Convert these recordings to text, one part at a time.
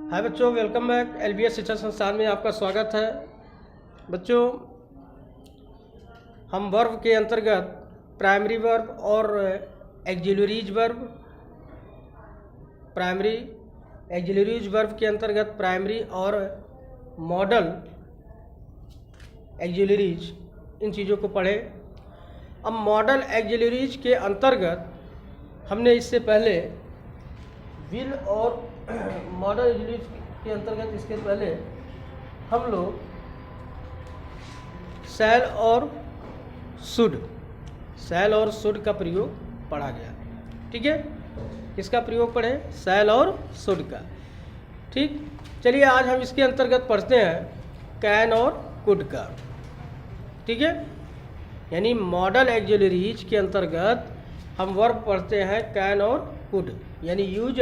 हाय बच्चों, welcome back. LBS शिक्षा संस्थान में आपका स्वागत है। बच्चों, हम वर्ब के अंतर्गत प्राइमरी वर्ब और एक्जिलरीज वर्ब, प्राइमरी एक्जिलरीज वर्ब के अंतर्गत प्राइमरी और मॉडल एक्जिलरीज, इन चीज़ों को पढ़े। अब मॉडल एक्जिलरीज के अंतर्गत हमने इससे पहले विल और मॉडल एक्जिलरीज के अंतर्गत इसके पहले हम लोग शैल और शुड का प्रयोग पढ़ा गया। ठीक है, किसका प्रयोग पढ़े? शैल और शुड का। ठीक, चलिए आज हम इसके अंतर्गत पढ़ते हैं कैन और कुड का। ठीक है, यानी मॉडल एक्जिलरीज के अंतर्गत हम वर्ब पढ़ते हैं कैन और कुड, यानी use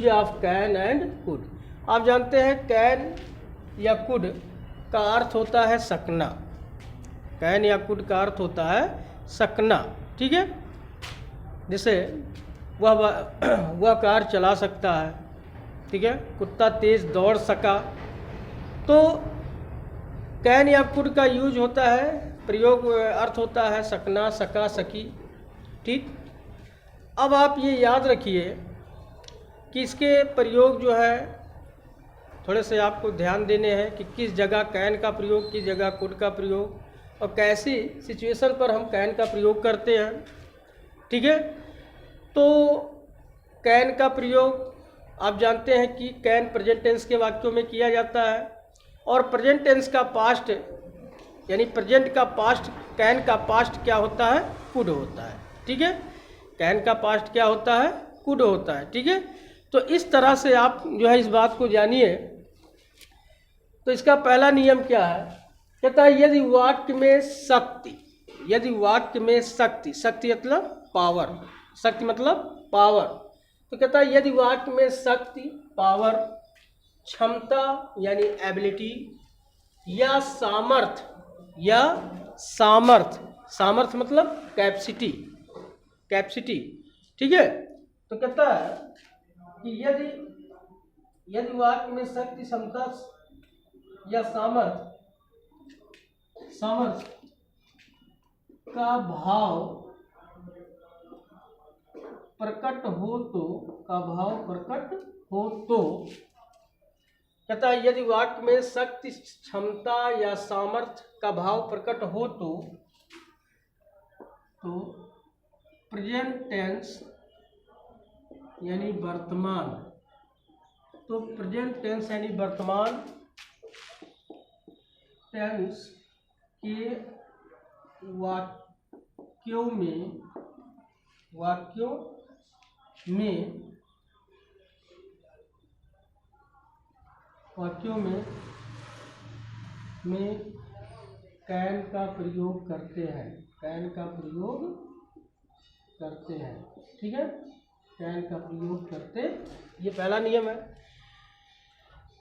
of can and could. आप जानते हैं कैन या कुड का अर्थ होता है सकना। कैन या कुड का अर्थ होता है सकना। ठीक है, जैसे वह कार चला सकता है। ठीक है, कुत्ता तेज दौड़ सका। तो कैन या कुड का यूज होता है, प्रयोग अर्थ होता है सकना, सका, सकी। ठीक, अब आप ये याद रखिए कि इसके प्रयोग जो है थोड़े से आपको ध्यान देने हैं कि किस जगह कैन का प्रयोग, किस जगह कुड का प्रयोग और कैसी सिचुएशन पर हम कैन का प्रयोग करते हैं। ठीक है, तो कैन का प्रयोग आप जानते हैं कि कैन प्रेजेंट टेंस के वाक्यों में किया जाता है और प्रेजेंट टेंस का पास्ट यानी प्रेजेंट का पास्ट, कैन का पास्ट क्या होता है? कुड होता है। ठीक है, कैन का पास्ट क्या होता है? कुड होता है। ठीक है, तो इस तरह से आप जो है इस बात को जानिए। तो इसका पहला नियम क्या है? कहता है यदि वाक्य में शक्ति, शक्ति मतलब पावर, शक्ति मतलब पावर। तो कहता है यदि वाक्य में शक्ति, पावर, क्षमता यानी एबिलिटी या सामर्थ्य मतलब कैपेसिटी। ठीक है, तो कहता है कि यदि वाक्य में शक्ति, क्षमता या सामर्थ्य का भाव प्रकट हो तो कहता है यदि वाक्य में शक्ति, क्षमता या सामर्थ्य का भाव प्रकट हो तो प्रेजेंट टेंस यानी वर्तमान, तो प्रेजेंट टेंस यानी वर्तमान टेंस के वाक्यों में कैन का प्रयोग करते हैं। ठीक है, कैन का प्रयोग करते, ये पहला नियम है।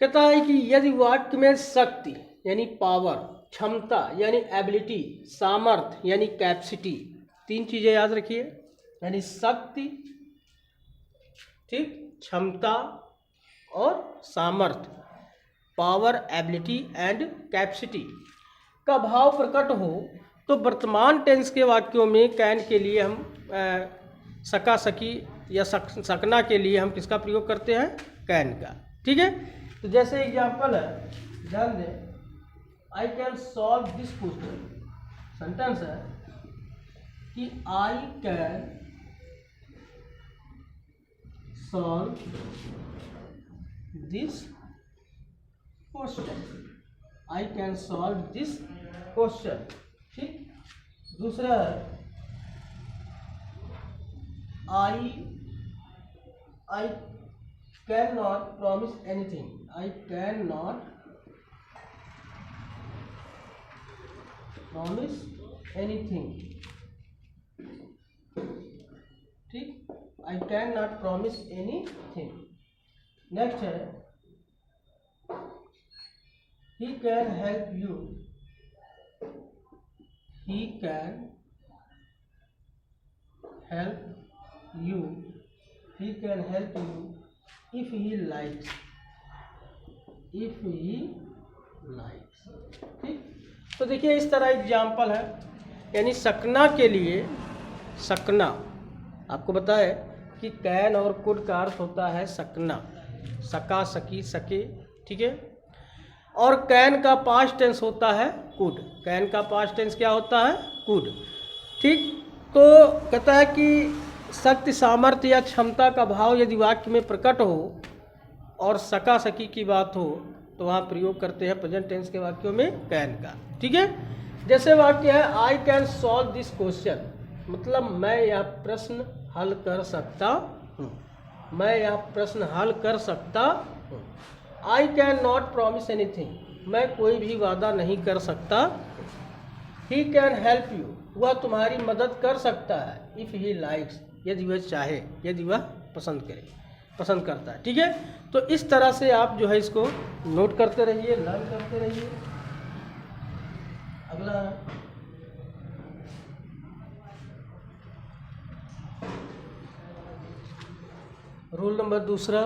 कहता है कि यदि वाक्य में शक्ति यानी पावर, क्षमता यानी एबिलिटी, सामर्थ्य यानी कैपेसिटी, तीन चीजें याद रखिए, यानी शक्ति, ठीक, क्षमता और सामर्थ्य, पावर, एबिलिटी एंड कैपेसिटी का भाव प्रकट हो तो वर्तमान टेंस के वाक्यों में कैन के लिए हम सका, सकी या सकना के लिए हम किसका प्रयोग करते हैं? कैन का। ठीक है, तो जैसे एग्जांपल है, ध्यान दें, I can solve this question. Sentence है कि I can solve this question. I can solve this question. ठीक, दूसरा है I can not promise anything. I can not promise anything. ठीक, I can not promise anything. Next है he can help you. He can help you, he can help you if he likes। If he likes. ठीक, तो देखिए इस तरह example है, यानी सकना के लिए, सकना आपको पता है कि कैन और कुड का अर्थ होता है सकना, सका, सकी, सके। ठीक है, और कैन का पास्ट टेंस होता है कुड। कैन का पास्ट टेंस क्या होता है? कुड। ठीक, तो कहता है कि शक्ति, सामर्थ्य या क्षमता का भाव यदि वाक्य में प्रकट हो और सका सकी की बात हो तो वहाँ प्रयोग करते हैं प्रेजेंट टेंस के वाक्यों में कैन का। ठीक है, जैसे वाक्य है I can solve this question, मतलब मैं यह प्रश्न हल कर सकता हूँ, मैं यह प्रश्न हल कर सकता हूँ। आई कैन नॉट प्रॉमिस एनीथिंग, मैं कोई भी वादा नहीं कर सकता। ही कैन हेल्प यू, वह तुम्हारी मदद कर सकता है। इफ़ ही लाइक्स, यदि वह चाहे, यदि वह पसंद करे, पसंद करता है। ठीक है, तो इस तरह से आप जो है इसको नोट करते रहिए, लर्न करते रहिए। अगला रूल नंबर दूसरा,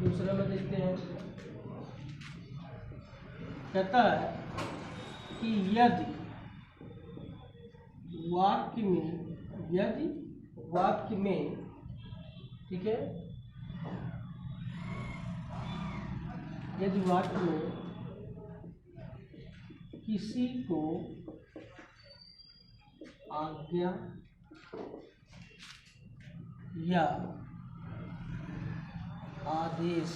दूसरा में देखते हैं, कहता है कि यदि वाक्य में, यदि वाक्य में, ठीक है, यदि वाक्य में किसी को आज्ञा या आदेश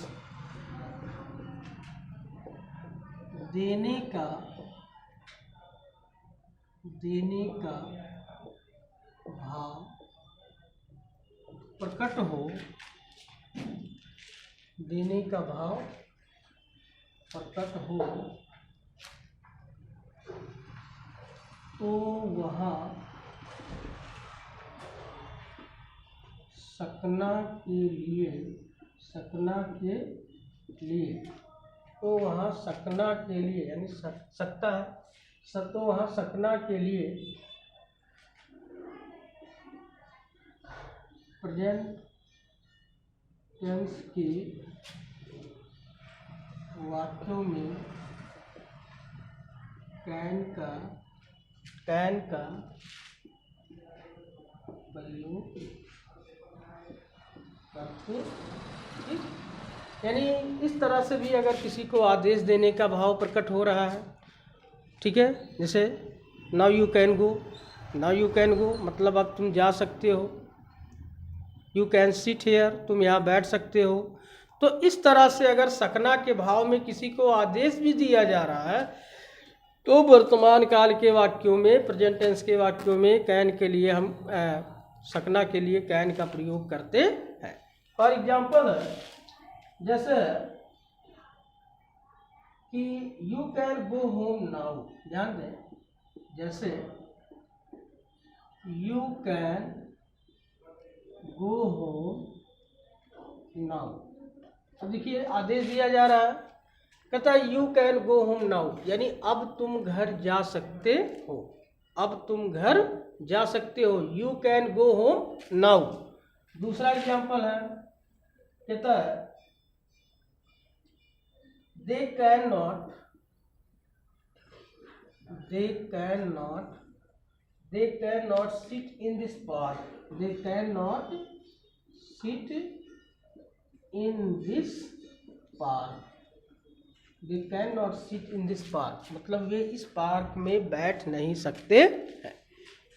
देने का भाव प्रकट हो, देने का भाव प्रकट हो, तो वहाँ सकना के लिए, तो वहाँ सकना के लिए, यानी सकता है सब, तो वहाँ सकना के लिए प्रेजेंट टेंस के वाक्यों में कैन का प्रयोग करते। ठीक, यानी इस तरह से भी अगर किसी को आदेश देने का भाव प्रकट हो रहा है, ठीक है, जैसे now you can go, now you can go मतलब अब तुम जा सकते हो। यू कैन सिट हेयर, तुम यहाँ बैठ सकते हो। तो इस तरह से अगर सकना के भाव में किसी को आदेश भी दिया जा रहा है तो वर्तमान काल के वाक्यों में, प्रेजेंट टेंस के वाक्यों में कैन के लिए हम सकना के लिए कैन का प्रयोग करते हैं। फॉर एग्जाम्पल जैसे कि you can go home now, ध्यान दें, जैसे you can go home now. अब देखिए आदेश दिया जा रहा है, कहता है you can go home now, यानी अब तुम घर जा सकते हो, अब तुम घर जा सकते हो। You can go home now. दूसरा एग्जाम्पल है, कहता है they can not sit in this park, they can not sit in this park, they can not sit in this park मतलब वे इस पार्क में बैठ नहीं सकते हैं।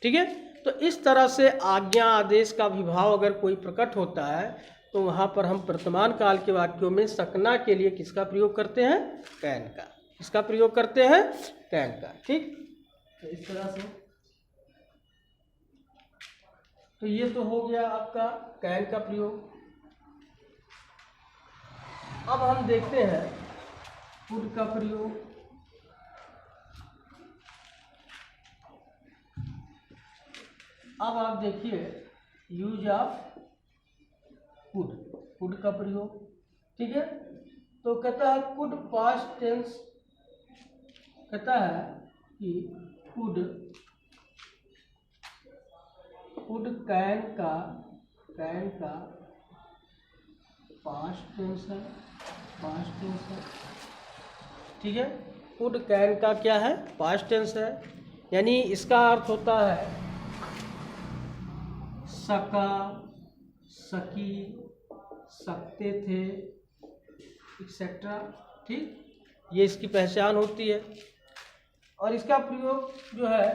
ठीक है, तो इस तरह से आज्ञा आदेश का विभाव अगर कोई प्रकट होता है तो वहाँ पर हम वर्तमान काल के वाक्यों में सकना के लिए किसका प्रयोग करते हैं? कैन का। किसका प्रयोग करते हैं? कैन का। ठीक, तो इस तरह से तो ये तो हो गया आपका कैन का प्रयोग। अब हम देखते हैं कुड का प्रयोग। अब आप देखिए यूज ऑफ कुड का प्रयोग। ठीक है, तो कहता है कुड पास्ट टेंस, कहता है कि कुड कैन का पास्ट टेंस है, ठीक है। कुड कैन का क्या है, पास्ट टेंस है, यानी इसका अर्थ होता है सका, सकी, सकते थे, एक्सेट्रा, ठीक, ये इसकी पहचान होती है। और इसका प्रयोग जो है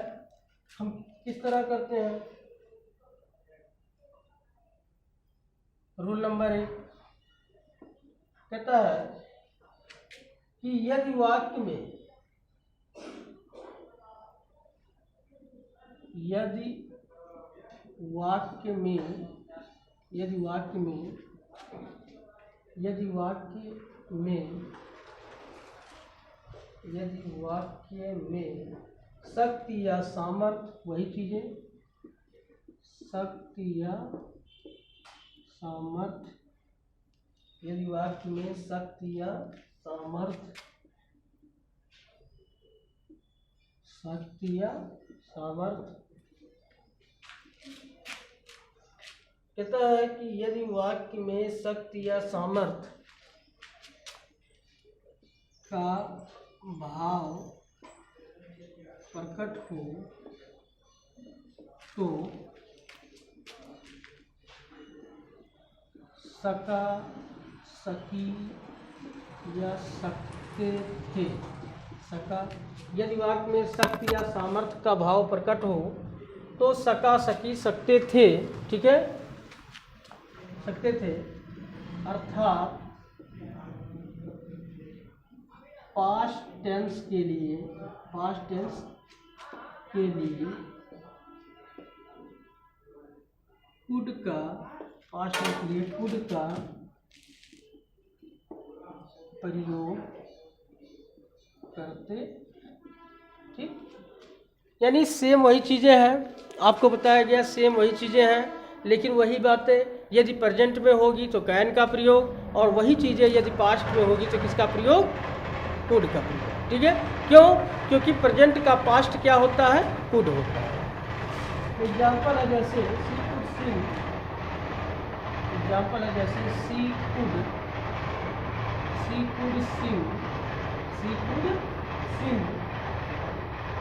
हम किस तरह करते हैं, रूल नंबर 1 कहता है कि यदि वाक्य में शक्ति या सामर्थ्य, वही चीजें, शक्ति या सामर्थ्य, यदि वाक्य में शक्ति या सामर्थ्य कहता है कि यदि वाक्य में शक्ति या सामर्थ्य का भाव प्रकट हो तो सका, सकी या सकते थे। यदि वाक्य में शक्ति या सामर्थ्य का भाव प्रकट हो तो सका, सकी, सकते थे, ठीक है, सकते थे, अर्थात पास्ट टेंस के लिए कुड का, पास्ट टेंस के लिए कुड का प्रयोग करते, ठीक, यानी सेम वही चीज़ें हैं, आपको बताया गया सेम वही चीज़ें हैं, लेकिन वही बातें यदि प्रेजेंट में होगी तो कैन का प्रयोग, और वही चीज़ें यदि पास्ट में होगी तो किसका प्रयोग, कुड का प्रयोग, ठीक है। क्यों? क्योंकि प्रेजेंट का पास्ट क्या होता है, कुड होता है। एग्जाम्पल है जैसे सी could Singh, C could sing,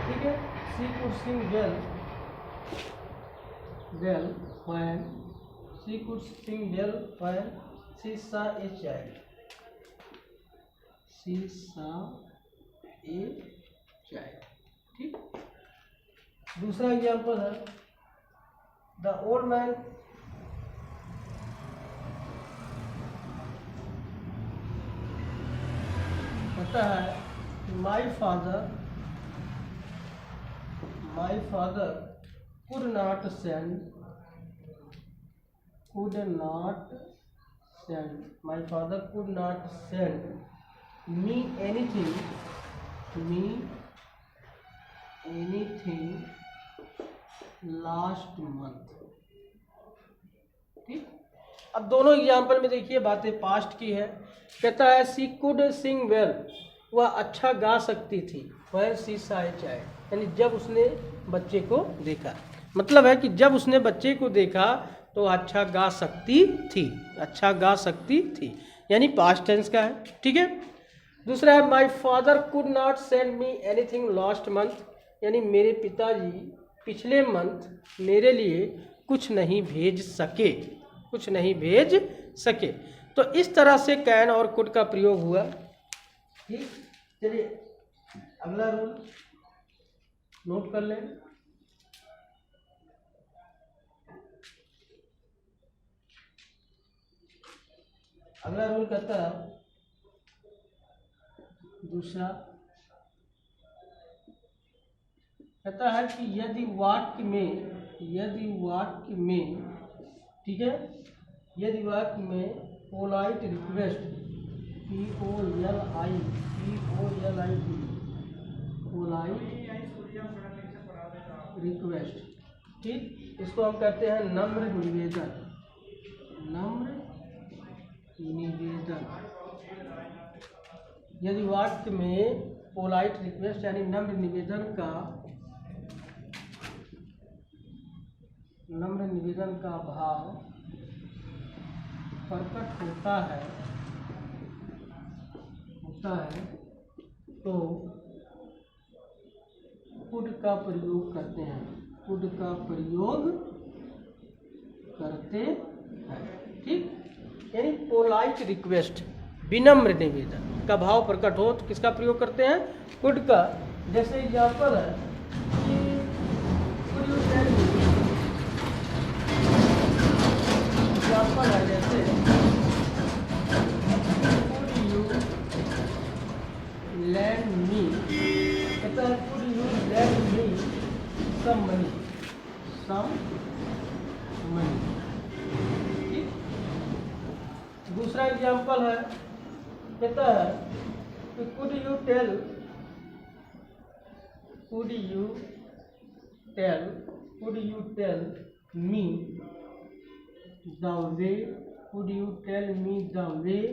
ठीक है, she could sing well when she could sing well when she saw a child, ठीक। दूसरा एग्जाम्पल है द ओल्ड मैन कहता है my father could not send, my father could not send me anything last month, ठीक। अब दोनों example में देखिए बातें पास्ट की है। कहता है सी कुड सिंग वेल, वह अच्छा गा सकती थी, when she saw a child, यानी जब उसने बच्चे को देखा, मतलब है कि जब उसने बच्चे को देखा तो अच्छा गा सकती थी, यानी पास्ट टेंस का है, ठीक है। दूसरा है my father could not send me anything last month, यानी मेरे पिताजी पिछले मंथ मेरे लिए कुछ नहीं भेज सके। तो इस तरह से कैन और कुड का प्रयोग हुआ, ठीक। चलिए अगला रूल नोट कर लें। अगला रूल कहता है दूसरा, कहता है कि यदि वाक्य में, ठीक है, यदि वाक्य में पोलाइट रिक्वेस्ट, पोलाइट रिक्वेस्ट, ठीक, इसको हम कहते हैं नम्र निवेदन, यदि वाक्य में पोलाइट रिक्वेस्ट यानी नम्र निवेदन का भाव प्रकट होता है तो कुड का प्रयोग करते हैं, कुड का प्रयोग करते हैं। ठीक, यानी पोलाइट रिक्वेस्ट विनम्र निवेदन का भाव प्रकट हो तो किसका प्रयोग करते हैं, कुड का। जैसे एग्जाम्पल है कि could you tell me, example है जैसे could you lend me, कहता है could you lend me some money, ठीक। दूसरा एग्जाम्पल है, कहता है कि could you tell me the way,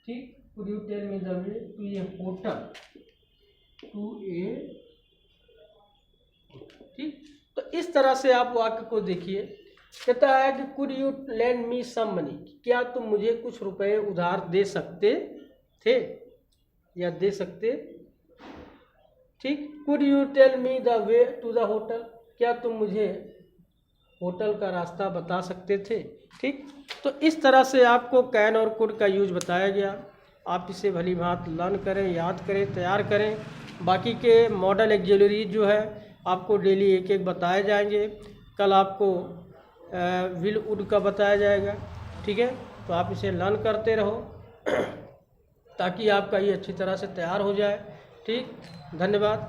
ठीक, could you tell me the way to a hotel, ठीक। तो इस तरह से आप वाक्य को देखिए। कहता है कि could you lend me some money, क्या तुम मुझे कुछ रुपए उधार दे सकते थे या दे सकते, ठीक। Could you tell me the way to the hotel, क्या तुम मुझे होटल का रास्ता बता सकते थे, ठीक। तो इस तरह से आपको कैन और कुड का यूज बताया गया। आप इसे भली भांति लर्न करें, याद करें, तैयार करें। बाकी के मॉडल एक्सिलरी जो है आपको डेली एक एक बताए जाएंगे। कल आपको विल वुड का बताया जाएगा, ठीक है। तो आप इसे लर्न करते रहो ताकि आपका ये अच्छी तरह से तैयार हो जाए, ठीक। धन्यवाद।